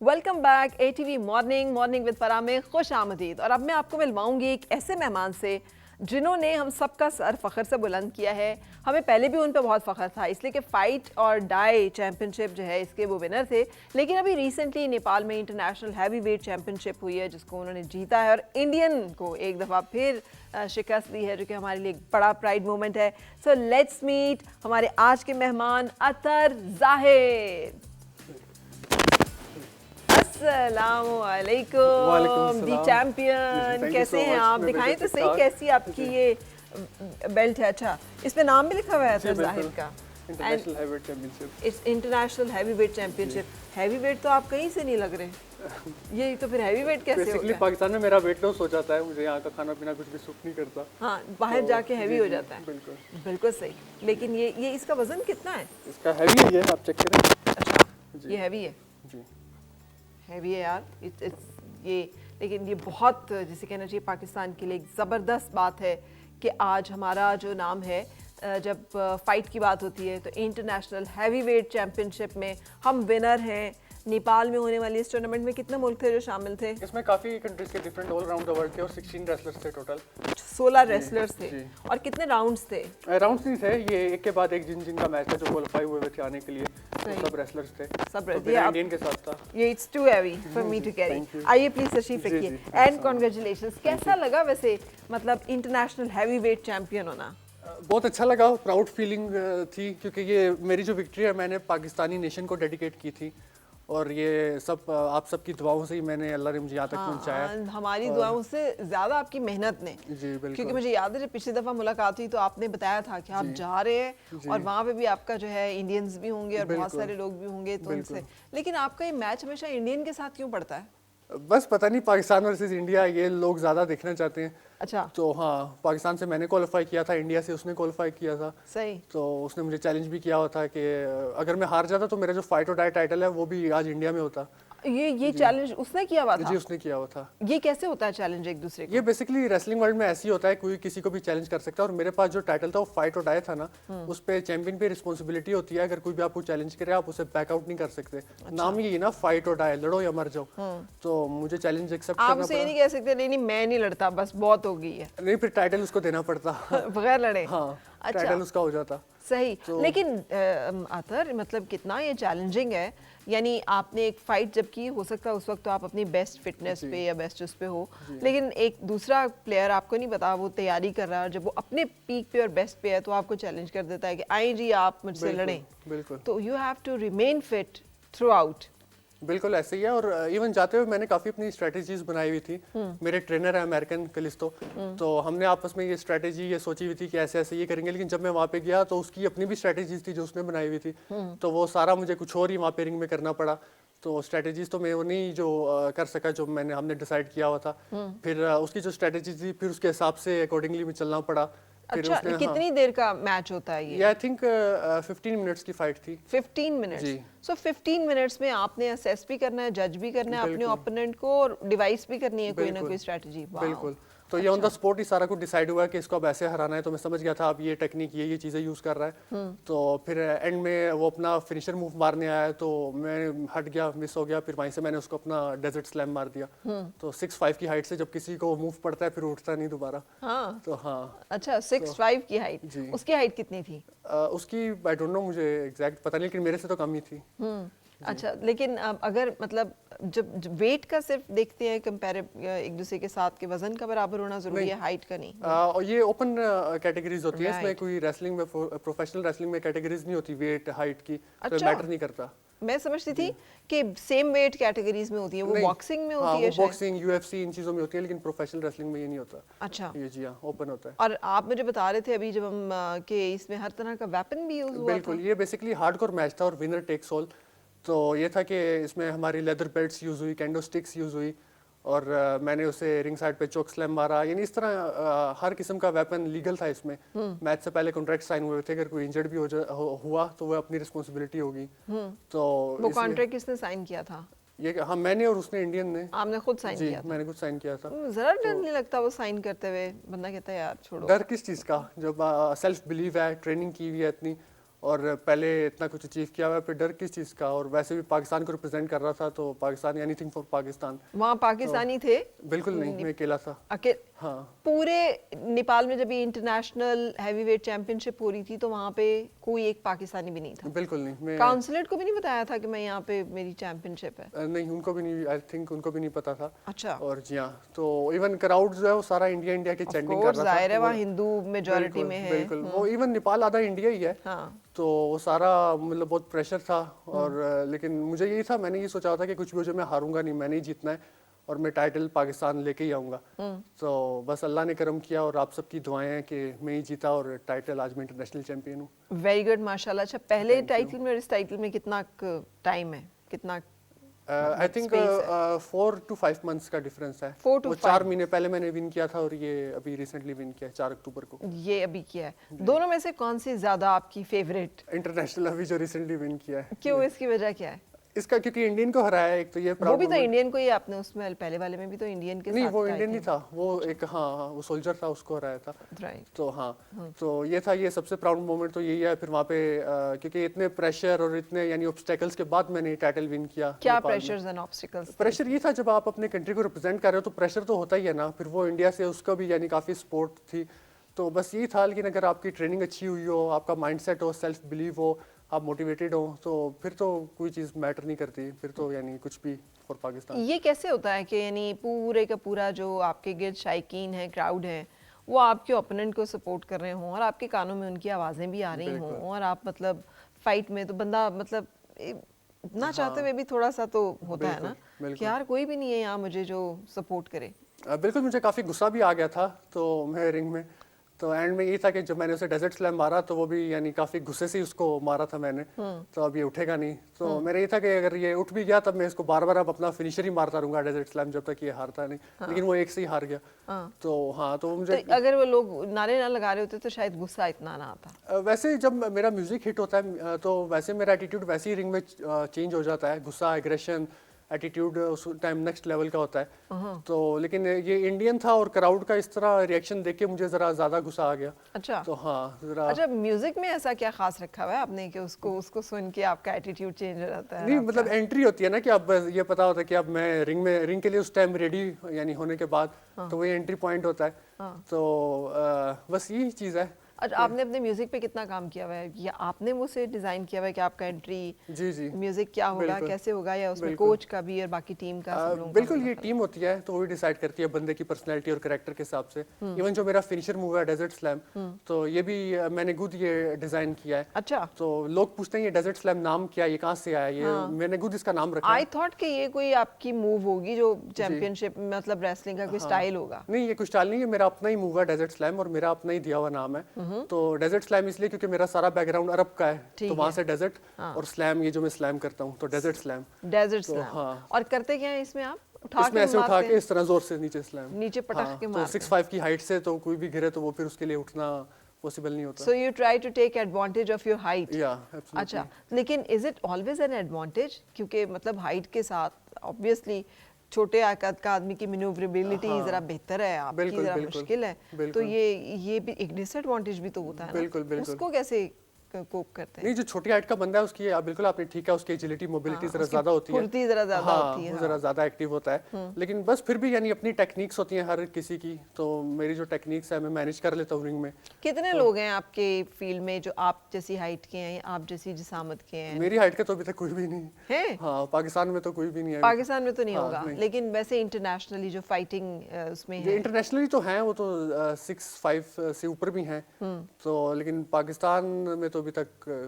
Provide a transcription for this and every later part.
Welcome back ATV morning with Farah में खुश आमदीद। और अब मैं आपको मिलवाऊंगी एक ऐसे मेहमान से जिन्होंने हम सबका सर फ़ख्र से बुलंद किया है। हमें पहले भी उन पर बहुत फ़ख्र था, इसलिए कि फ़ाइट और डाई चैम्पियनशिप जो है इसके वो विनर थे। लेकिन अभी रिसेंटली नेपाल में इंटरनेशनल हैवी वेट चैम्पियनशिप हुई है जिसको उन्होंने जीता है और इंडियन को एक दफ़ा फिर शिकस्त दी है, जो कि हमारे लिए एक बड़ा प्राइड मोमेंट है। सो लेट्स मीट हमारे आज के मेहमान अतर जाहिद। अस्सलामुअलैकुम दी चैंपियन, कैसे हैं आप? दिखाएं तो सही कैसी आपकी ये बेल्ट है। अच्छा, इसमें नाम भी लिखा हुआ है सर जाहिद का, international heavyweight championship. It's international heavyweight championship. Heavyweight तो आप कहीं से नहीं लग रहे, ये तो फिर हैवीवेट कैसे होगा? बेसिकली पाकिस्तान में मेरा वेट लॉस हो जाता है, मुझे यहाँ का खाना पीना कुछ भी सूट नहीं करता। हाँ, बाहर तो जाके हैवी हो जाता है। बिल्कुल बिल्कुल सही। लेकिन ये इसका वजन कितना है? इसका हैवी है, ये आप चेक करें। अच्छा, ये हैवी है। जी, हैवी है यार। ये लेकिन ये बहुत, जिसे कहना चाहिए, पाकिस्तान के लिए एक ज़बरदस्त बात है कि आज हमारा जो नाम है, जब फाइट की बात होती है तो इंटरनेशनल हैवीवेट चैंपियनशिप में हम विनर हैं। नेपाल में होने वाली इस टूर्नामेंट में कितने मुल्क थे जो शामिल थे? इसमें काफ़ी कंट्रीज के different all around the world थे और 16 रेसलर्स थे टोटल। 16 रेसलर्स थे। जी। और कितने राउंड्स थे? राउंड्स नहीं थे, ये एक के बाद एक जिनका मैच था जो क्वालिफाई हुए थे आने के लिए, सही। सब रेसलर्स थे। सब तो रहती है। इंडियन के साथ था। ये it's too heavy for me to carry. Thank you। आइए प्लीज तशरीफ जी, रखिए जी, एंड कॉन्ग्रेचुलेशंस। कैसा लगा वैसे, मतलब इंटरनेशनल हैवीवेट चैंपियन होना? बहुत अच्छा लगा, प्राउड फीलिंग थी, क्योंकि ये मेरी जो विक्ट्री है मैंने पाकिस्तानी नेशन को डेडिकेट की थी और ये सब आप सबकी दुआओं से ही मैंने, अल्लाह ने मुझे यहाँ तक पहुँचाया। हमारी दुआओं से ज्यादा आपकी मेहनत ने। जी बिल्कुल। क्योंकि मुझे याद है जब पिछली दफा मुलाकात हुई तो आपने बताया था कि आप जा रहे हैं और वहाँ पे भी आपका जो है इंडियंस भी होंगे और बहुत सारे लोग भी होंगे तो उनसे। लेकिन आपका ये मैच हमेशा इंडियन के साथ क्यों पड़ता है? बस पता नहीं, पाकिस्तान वर्सेस इंडिया ये लोग ज़्यादा देखना चाहते हैं। अच्छा, तो हाँ, पाकिस्तान से मैंने क्वालिफाई किया था, इंडिया से उसने क्वालिफाई किया था। सही। तो उसने मुझे चैलेंज भी किया हुआ था कि अगर मैं हार जाता तो मेरा जो फाइट और डाई टाइटल है वो भी आज इंडिया में होता। ये चैलेंज उसने किया हुआ था? जी, उसने किया हुआ था। ये कैसे होता है चैलेंज एक दूसरे को? ये बेसिकली रेसलिंग वर्ल्ड में ऐसे ही होता है, कोई किसी को भी चैलेंज कर सकता है। और मेरे पास जो टाइटल था वो फाइट और डाई था ना, उस पे चैंपियन पे रिस्पॉन्सिबिलिटी होती है, अगर कोई भी आपको चैलेंज करे आप उसे बैकआउट नहीं कर सकते। नाम यही ना, फाइट और डाई, लड़ो या मर जाओ। तो मुझे चैलेंज एक्सेप्ट आप करना उसे पड़ा। ये नहीं कह सकते नहीं मैं नहीं लड़ता, बस बहुत हो गई है। नहीं, फिर टाइटल उसको देना पड़ता। बगैर लड़े। हाँ, अच्छा। टाइटल उसका हो जाता। सही। लेकिन अतर, मतलब कितना ये चैलेंजिंग है। यानी आपने एक फाइट जब की, हो सकता है उस वक्त तो आप अपनी बेस्ट फिटनेस पे या बेस्ट उस पे हो, लेकिन एक दूसरा प्लेयर आपको नहीं पता, वो तैयारी कर रहा है और जब वो अपने पीक पे और बेस्ट पे है तो आपको चैलेंज कर देता है कि आई जी आप मुझसे लड़ें। बिल्कुल तो you have to remain fit throughout. बिल्कुल ऐसे ही है। और इवन जाते हुए मैंने काफ़ी अपनी स्ट्रेटेजीज बनाई हुई थी। मेरे ट्रेनर है अमेरिकन कलिस्तो, तो हमने आपस में ये स्ट्रेटेजी ये सोची हुई थी कि ऐसे ऐसे ये करेंगे। लेकिन जब मैं वहाँ पे गया तो उसकी अपनी भी स्ट्रेटेजीज थी जो उसने बनाई हुई थी, तो वो सारा मुझे कुछ और ही वहाँ पे रिंग में करना पड़ा। तो स्ट्रेटेजीज तो मैं वो नहीं जो कर सका जो हमने डिसाइड किया हुआ था। फिर उसकी जो स्ट्रेटेजी थी फिर उसके हिसाब से अकॉर्डिंगली में चलना पड़ा। अच्छा, कितनी देर का मैच होता है ये? आई थिंक 15 मिनट्स की फाइट थी। 15 मिनट्स। जी। सो 15 मिनट्स में आपने असेस भी करना है, जज भी करना है अपने ओपोनेंट को और डिवाइस भी करनी है कोई ना कोई स्ट्रेटजी। बिल्कुल। तो ये ऑन द स्पॉट ही सारा कुछ डिसाइड हुआ कि इसको अब ऐसे हराना है। तो मैं समझ गया था अब ये टेक्निक ये चीज़ें यूज़ कर रहा है। तो फिर एंड में वो अपना फिनिशर मूव मारने आया तो मैं हट गया, मिस हो गया। फिर वहीं से मैंने उसको अपना डेजर्ट स्लैम मार दिया। तो 6'5" की हाइट से जब किसी को मूव पड़ता है फिर उठता नहीं दोबारा। हाँ। तो हाँ। अच्छा, 6'5" की हाइट। उसकी हाइट कितनी थी? उसकी आई डोंट नो, मुझे एग्जैक्ट पता नहीं, लेकिन मेरे से तो कम ही थी। अच्छा, लेकिन अगर मतलब जब वेट का सिर्फ देखते हैं कंपेरेटिव एक दूसरे के साथ, के वजन का बराबर होना जरूरी है, हाइट का नहीं? और ये ओपन कैटेगरीज होती है, इसमें कोई रेसलिंग में प्रोफेशनल रेसलिंग में कैटेगरीज नहीं होती वेट हाइट की। तो मैटर नहीं करता। मैं समझती थी कि सेम वेट कैटेगरीज में होती है, वो बॉक्सिंग में होती है शायद। बॉक्सिंग, यूएफसी, इन चीजों में होती है, लेकिन प्रोफेशनल रेसलिंग में ये नहीं होता। अच्छा। ये जी हाँ, ओपन होता है। और आप मुझे बता रहे थे अभी जब हम कि इसमें हर तरह का वेपन भी यूज हुआ था। बिल्कुल, ये बेसिकली हार्डकोर मैच था और विनर टेक्स ऑल। तो ये था कि इसमें हमारी लेदर बेल्ट्स यूज हुई, कैंडो स्टिक्स यूज हुई और मैंने उसे रिंग साइड पे चोक स्लैम मारा। यानी इस तरह हर किस्म का वेपन लीगल था इसमें। मैच से पहले कॉन्ट्रैक्ट साइन हुए थे, अगर कोई इंजर्ड भी हुआ तो वो अपनी रिस्पॉन्सिबिलिटी होगी। तो वो कॉन्ट्रैक्ट किसने साइन किया था? ये हाँ, मैंने और उसने, इंडियन ने। आपने खुद साइन किया था? मैंने खुद साइन किया था। जरा डर नहीं लगता वो साइन करते हुए? बंदा कहता है यार छोड़ो। डर किस चीज़ का, जब सेल्फ बिलीव है, ट्रेनिंग की हुई है इतनी, और पहले इतना कुछ अचीव किया हुआ है, फिर डर किस चीज़ का, और वैसे भी पाकिस्तान को रिप्रेजेंट कर रहा था, तो पाकिस्तान एनीथिंग फॉर पाकिस्तान। वहाँ पाकिस्तानी थे? बिल्कुल नहीं, मैं अकेला था। हाँ, पूरे नेपाल में जब ये इंटरनेशनल हैवीवेट चैंपियनशिप हो रही थी तो वहाँ पे कोई एक पाकिस्तानी भी नहीं था? बिल्कुल नहीं। मैं काउंसलेट को भी नहीं बताया था कि मैं यहाँ पे मेरी चैंपियनशिप है? नहीं, उनको भी नहीं, आई थिंक उनको भी नहीं पता था। अच्छा। और जी हाँ, तो इवन क्राउड जो है वो सारा इंडिया इंडिया की चैंटिंग कर रहा था। जाहिर है वहाँ हिंदू मेजॉरिटी में है। बिल्कुल, वो इवन नेपाल आधा इंडिया ही है। हाँ। तो वो सारा मतलब बहुत प्रेशर था, और लेकिन मुझे यही था, मैंने ये सोचा था कि कुछ भी हो जाए मैं हारूंगा नहीं, मैंने ही जीतना है और मैं टाइटल पाकिस्तान लेके ही आऊँगा। तो बस अल्लाह ने करम किया और आप सबकी दुआएं हैं कि मैं ही जीता और टाइटल आज मैं इंटरनेशनल चैंपियन हूँ। वेरी गुड, माशाल्लाह। अच्छा, पहले टाइटल में और इस टाइटल में कितना टाइम है, कितना? आई थिंक 4 to 5 months का डिफरेंस है। 4 to 4 महीने पहले मैंने विन किया था और ये अभी रिसेंटली विन किया है 4 अक्टूबर को। ये अभी किया है। दोनों में से कौन सी ज्यादा आपकी फेवरेट? इंटरनेशनल अभी जो रिसेंटली विन किया है। क्यों, इसकी वजह क्या है? इसका क्योंकि इंडियन को हराया है, एक तो ये वो भी तो इंडियन को ही, आपने उसमें पहले वाले में भी तो इंडियन के नहीं, साथ वो इंडियन नहीं था, वो एक हाँ वो सोल्जर था, उसको हराया था। राइट। तो हाँ, तो ये था, ये सबसे प्राउड मोमेंट तो यही है। फिर वहाँ पे क्योंकि इतने प्रेशर और इतने यानी ऑब्स्टेकल्स के बाद मैंने टाइटल विन किया। क्या प्रेशर्स एंड ऑब्स्टिकल्स? प्रेशर ये था, जब आप अपने कंट्री को रिप्रेजेंट कर रहे हो तो प्रेशर तो होता ही है ना। फिर वो इंडिया से उसका भी यानी काफ़ी सपोर्ट थी, तो बस यही था। लेकिन अगर आपकी ट्रेनिंग अच्छी हुई हो, आपका माइंडसेट हो, सेल्फ बिलीव हो, आप मोटिवेटेड हो, तो फिर तो कोई चीज़ मैटर नहीं करती, फिर तो यानी कुछ भी फॉर पाकिस्तान। ये कैसे होता है कि यानी पूरे का पूरा जो आपके गिर्द शायकीन है, क्राउड है, वो आपके ओपोनेंट को सपोर्ट कर रहे हों और आपके कानों में उनकी आवाज़ें भी आ रही हों, और आप मतलब फाइट में तो बंदा मतलब ना चाहते हुए भी थोड़ा सा तो होता है ना कि यार कोई भी नहीं है यहाँ मुझे जो सपोर्ट करे। बिल्कुल, मुझे काफ़ी गुस्सा भी आ गया था तो मैं रिंग में, तो एंड में ये था कि जब मैंने उसे डेजर्ट स्लैम मारा तो वो भी यानी काफ़ी गुस्से से उसको मारा था मैंने, तो अब ये उठेगा नहीं। तो मेरा ये था कि अगर ये उठ भी गया तब मैं इसको बार बार अब अपना फिनिशर ही मारता रहूंगा डेजर्ट स्लैम जब तक ये हारता नहीं। लेकिन वो एक से ही हार गया। तो हाँ, तो मुझे तो अगर वो लोग नारे ना लगा रहे होते तो शायद गुस्सा इतना ना आता। वैसे जब मेरा म्यूजिक हिट होता है तो वैसे मेरा एटीट्यूड वैसे ही रिंग में चेंज हो जाता है, गुस्सा, एग्रेशन, एटीट्यूड उस टाइम नेक्स्ट लेवल का होता है। तो लेकिन ये इंडियन था और क्राउड का इस तरह रिएक्शन देख के मुझे जरा ज्यादा गुस्सा आ गया। अच्छा। तो हाँ जरा। अच्छा, म्यूजिक में ऐसा क्या खास रखा हुआ है आपने कि उसको सुन के आपका एटीट्यूड चेंज हो जाता है? नहीं मतलब एंट्री होती है ना कि अब ये पता होता है कि अब मैं रिंग के लिए उस टाइम रेडी यानी होने के बाद, तो वही एंट्री पॉइंट होता है। तो बस यही चीज़ है। अच्छा, आपने अपने म्यूजिक पे कितना काम किया हुआ है, या आपने वो से डिजाइन किया हुआ है कि आपका एंट्री जी म्यूजिक क्या होगा, कैसे होगा, या उसमें कोच का भी और बाकी टीम का सब लोगों का? बिल्कुल, ये टीम होती है तो वही डिसाइड करती है बंदे की पर्सनैलिटी और कैरेक्टर के हिसाब से। इवन जो मेरा फिनिशर मूव है डेजर्ट स्लैम, तो ये भी मैंने खुद ये डिजाइन किया है। अच्छा। तो लोग पूछते हैं ये डेजर्ट स्लैम नाम क्या है, ये कहाँ से आया, ये मैंने खुद इसका नाम रखा है। आई थॉट कि ये कोई आपकी मूव होगी जो चैंपियनशिप मतलब रेसलिंग का कोई स्टाइल होगा। नहीं, ये कुछ स्टाइल नहीं है, मेरा अपना ही मूव है डेजर्ट स्लैम और मेरा अपना ही दिया हुआ नाम है। तो डेजर्ट स्लैम इसलिए क्योंकि मेरा सारा बैकग्राउंड अरब का है, तो वहाँ से डेजर्ट, और स्लैम ये जो मैं स्लैम करता हूँ तो डेजर्ट स्लैम। Desert slam. हाँ। और करते क्या है इसमें आप? इसमें ऐसे उठा के इस तरह जोर से नीचे स्लैम, नीचे पटक के मारते। तो 6'5" की हाइट से तो कोई भी गिरे तो वो फिर उसके लिए उठना पॉसिबल नहीं होता। So you try to take advantage of your height. Yeah, absolutely. अच्छा, लेकिन is it always an advantage? क्योंकि मतलब हाइट के साथ obviously छोटे आकार का आदमी की मैन्यूवरेबिलिटी जरा बेहतर है, आपकी जरा मुश्किल है, तो ये भी एक डिसएडवांटेज भी तो होता है ना। बिल्कुल। उसको कैसे कोप करते हैं? नहीं, जो छोटी हाइट का बंदा है उसकी बिल्कुल आपने ठीक है, उसकी एजिलिटी मोबिलिटी जरा ज्यादा होती है, फुर्ती जरा ज्यादा होती है, वो जरा ज्यादा एक्टिव होता है। लेकिन बस फिर भी यानी अपनी टेक्निक्स होती हैं हर किसी की, तो मेरी जो टेक्निक्स है मैं मैनेज कर लेता हूँ रिंग में। कितने लोग हैं आपके फील्ड में जो आप जैसी हाइट के हैं, आप जैसी जिसामत के हैं? मेरी हाइट का तो अभी तक कोई भी नहीं है। हाँ, पाकिस्तान में तो कोई भी नहीं है। पाकिस्तान में तो नहीं होगा, लेकिन वैसे इंटरनेशनली जो फाइटिंग उसमें है, इंटरनेशनली तो हैं, वो तो 6'5" से ऊपर भी हैं, तो लेकिन पाकिस्तान में तो अभी तक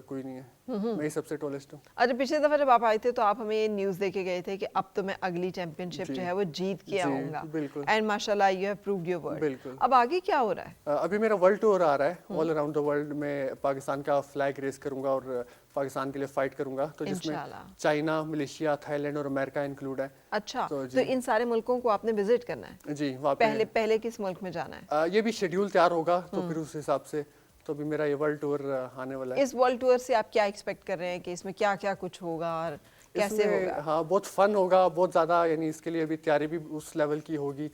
कोई नहीं है, मैं ही सबसे टॉलेस्ट हूँ। अच्छा, पिछले दफा जब आप आए थे तो आप हमें ये न्यूज़ देके गए थे कि अब तो मैं अगली चैंपियनशिप जो है वो जीत के आऊंगा, एंड माशाल्लाह you have proved your word. अब आगे क्या हो रहा है? अभी मेरा वर्ल्ड टूर आ रहा है, ऑल अराउंड द वर्ल्ड में पाकिस्तान का फ्लैग रेस करूंगा और पाकिस्तान के लिए फाइट करूंगा, तो जिसमें चाइना, मलेशिया, थाईलैंड और अमेरिका इंक्लूड है। अच्छा, तो इन सारे मुल्कों को आपने विजिट करना है? जी, वहाँ पहले किस मुल्क में जाना है? ये भी शेड्यूल तैयार होगा, तो फिर उस हिसाब से तो भी मेरा ये वर्ल्ड टूर आने वाला है। इस वर्ल्ड टूर से आप क्या एक्सपेक्ट कर रहे हैं कि इसमें क्या क्या कुछ होगा और कैसे होगा? हाँ, बहुत फन होगा, बहुत ज़्यादा, यानी इसके लिए अभी तैयारी भी उस लेवल की होगी,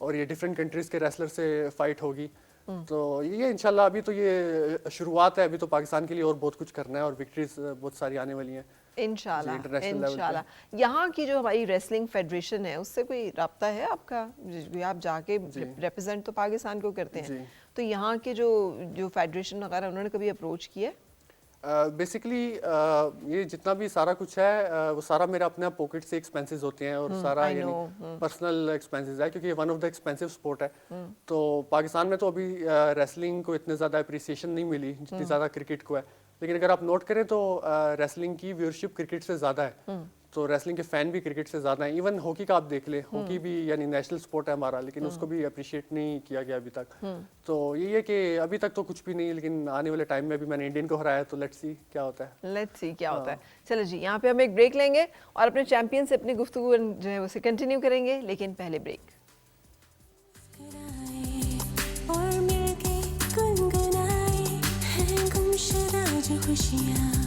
और ये डिफरेंट कंट्रीज़ के रेसलर से फाइट होगी, तो ये इंशाल्लाह अभी तो ये शुरुआत है, अभी तो पाकिस्तान के लिए और बहुत कुछ करना है और विक्ट्रीज बहुत सारी आने वाली हैं इंशाल्लाह इंटरनेशनल लेवल इंशाल्लाह। यहाँ की जो हमारी रेसलिंग फेडरेशन है उससे कोई राब्ता है आपका? आप जाके रिप्रेजेंट तो पाकिस्तान को करते हैं, तो यहाँ के जो जो फेडरेशन वगैरह उन्होंने कभी अप्रोच किया है? बेसिकली ये जितना भी सारा कुछ है वो सारा मेरा अपने पॉकेट से एक्सपेंसेस होते हैं और सारा यानी पर्सनल एक्सपेंसेस है, क्योंकि ये one of the expensive sport है। तो पाकिस्तान में तो अभी रेसलिंग को इतने ज़्यादा अप्रिसिएशन नहीं मिली जितनी ज़्यादा क्रिकेट को है, लेकिन अगर आप नोट करें तो रेसलिंग की व्यूअरशिप क्रिकेट से ज़्यादा है, तो रेसलिंग के फैन भी क्रिकेट से ज़्यादा हैं। इवन हॉकी का आप देख ले, हॉकी भी यानी नेशनल स्पोर्ट है हमारा, लेकिन उसको भी अप्रिशिएट नहीं किया गया अभी तक। तो ये है कि अभी तक तो कुछ भी नहीं, लेकिन आने वाले टाइम में भी मैंने इंडियन को हराया, तो लेट्स सी क्या होता है। लेट्स सी क्या होता है। चलो जी, यहाँ पे हम एक ब्रेक लेंगे और अपने चैंपियन से अपनी गुफ्तगू जो है उसे कंटिन्यू करेंगे, लेकिन पहले ब्रेक। और मिलके गुनगुनाए हैं गुमशुदा जो खुशियाँ।